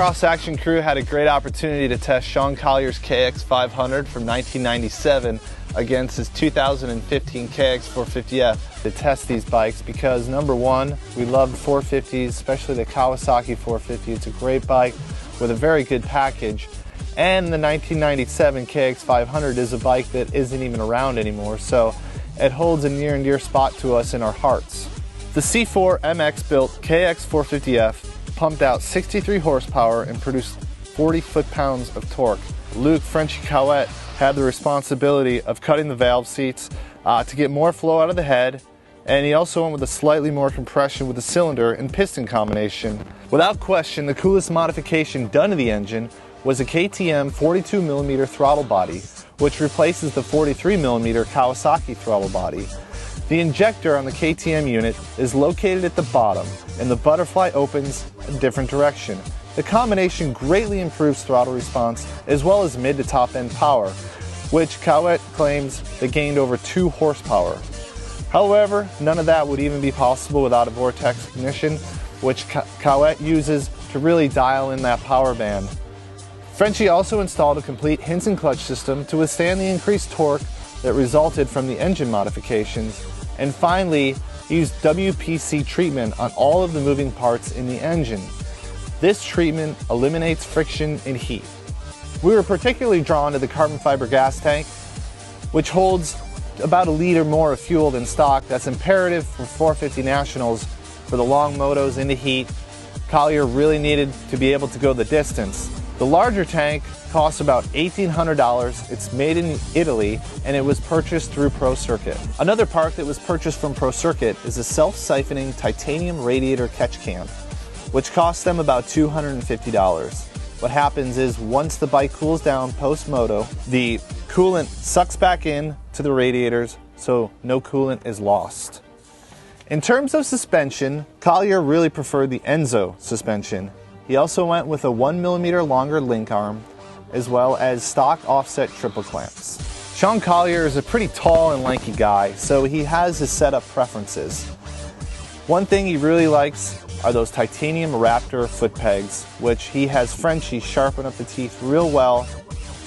Cross Action crew had a great opportunity to test Sean Collier's KX500 from 1997 against his 2015 KX450F to test these bikes because, number one, we love 450s, especially the Kawasaki 450. It's a great bike with a very good package. And the 1997 KX500 is a bike that isn't even around anymore, so it holds a near and dear spot to us in our hearts. The C4 MX built KX450F pumped out 63 horsepower and produced 40 foot-pounds of torque. Luc Frenchy Cauet had the responsibility of cutting the valve seats to get more flow out of the head, and he also went with a slightly more compression with the cylinder and piston combination. Without question, the coolest modification done to the engine was a KTM 42mm throttle body, which replaces the 43mm Kawasaki throttle body. The injector on the KTM unit is located at the bottom, and the butterfly opens a different direction. The combination greatly improves throttle response as well as mid to top end power, which Cauet claims they gained over 2 horsepower. However, none of that would even be possible without a Vortex ignition, which Cauet uses to really dial in that power band. Frenchy also installed a complete hinge and clutch system to withstand the increased torque that resulted from the engine modifications, and finally used WPC treatment on all of the moving parts in the engine. This treatment eliminates friction and heat. We were particularly drawn to the carbon fiber gas tank, which holds about a liter more of fuel than stock. That's imperative for 450 Nationals for the long motos into heat. Collier really needed to be able to go the distance. The larger tank costs about $1,800. It's made in Italy and it was purchased through Pro Circuit. Another part that was purchased from Pro Circuit is a self-siphoning titanium radiator catch can, which costs them about $250. What happens is once the bike cools down post-moto, the coolant sucks back in to the radiators, so no coolant is lost. In terms of suspension, Collier really preferred the Enzo suspension. He also went with a 1mm longer link arm, as well as stock offset triple clamps. Sean Collier is a pretty tall and lanky guy, so he has his setup preferences. One thing he really likes are those titanium Raptor foot pegs, which he has Frenchy sharpen up the teeth real well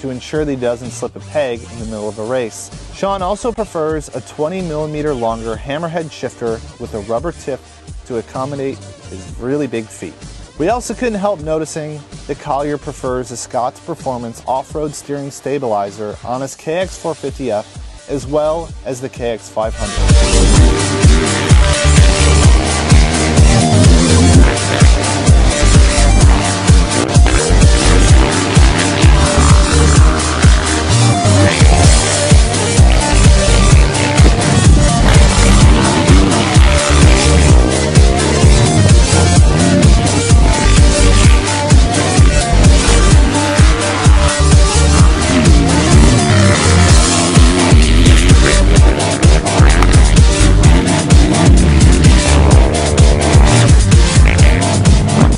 to ensure that he doesn't slip a peg in the middle of a race. Sean also prefers a 20mm longer hammerhead shifter with a rubber tip to accommodate his really big feet. We also couldn't help noticing that Collier prefers a Scott's Performance off-road steering stabilizer on his KX450F as well as the KX500.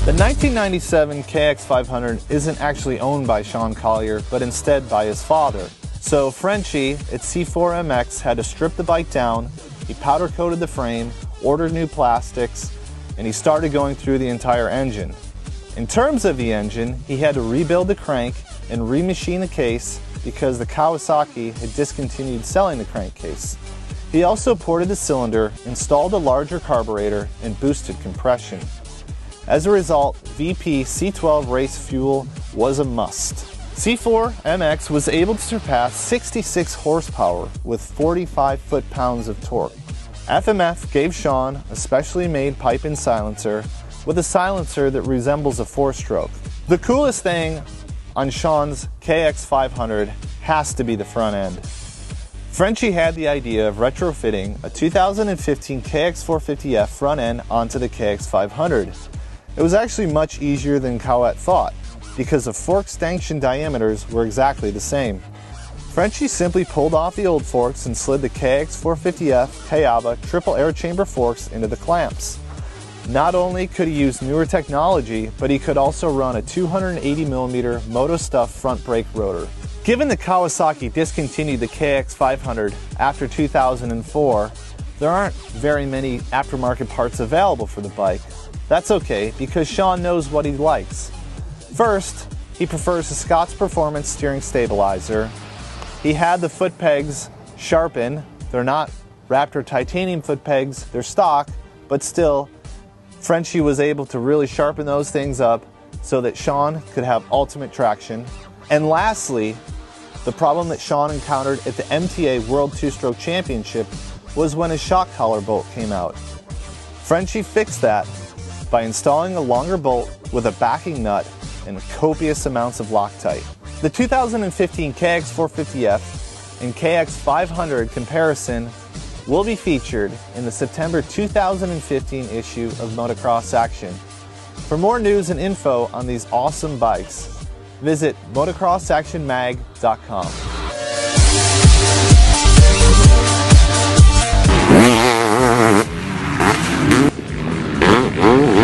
The 1997 KX500 isn't actually owned by Sean Collier, but instead by his father. So Frenchy at C4MX had to strip the bike down, he powder coated the frame, ordered new plastics, and he started going through the entire engine. In terms of the engine, he had to rebuild the crank and remachine the case because the Kawasaki had discontinued selling the crankcase. He also ported the cylinder, installed a larger carburetor, and boosted compression. As a result, VP C12 race fuel was a must. C4 MX was able to surpass 66 horsepower with 45 foot-pounds of torque. FMF gave Sean a specially made pipe-in silencer with a silencer that resembles a 4-stroke. The coolest thing on Sean's KX500 has to be the front end. Frenchy had the idea of retrofitting a 2015 KX450F front end onto the KX500. It was actually much easier than Cauet thought, because the fork stanchion diameters were exactly the same. Frenchy simply pulled off the old forks and slid the KX450F Kayaba triple air chamber forks into the clamps. Not only could he use newer technology, but he could also run a 280mm MotoStuff front brake rotor. Given that Kawasaki discontinued the KX500 after 2004, there aren't very many aftermarket parts available for the bike. That's okay, because Sean knows what he likes. First, he prefers the Scott's Performance steering stabilizer. He had the foot pegs sharpened. They're not Raptor titanium foot pegs, they're stock, but still, Frenchie was able to really sharpen those things up so that Sean could have ultimate traction. And lastly, the problem that Sean encountered at the MTA World Two-Stroke Championship was when his shock collar bolt came out. Frenchie fixed that by installing a longer bolt with a backing nut and copious amounts of Loctite. The 2015 KX450F and KX500 comparison will be featured in the September 2015 issue of Motocross Action. For more news and info on these awesome bikes, visit motocrossactionmag.com.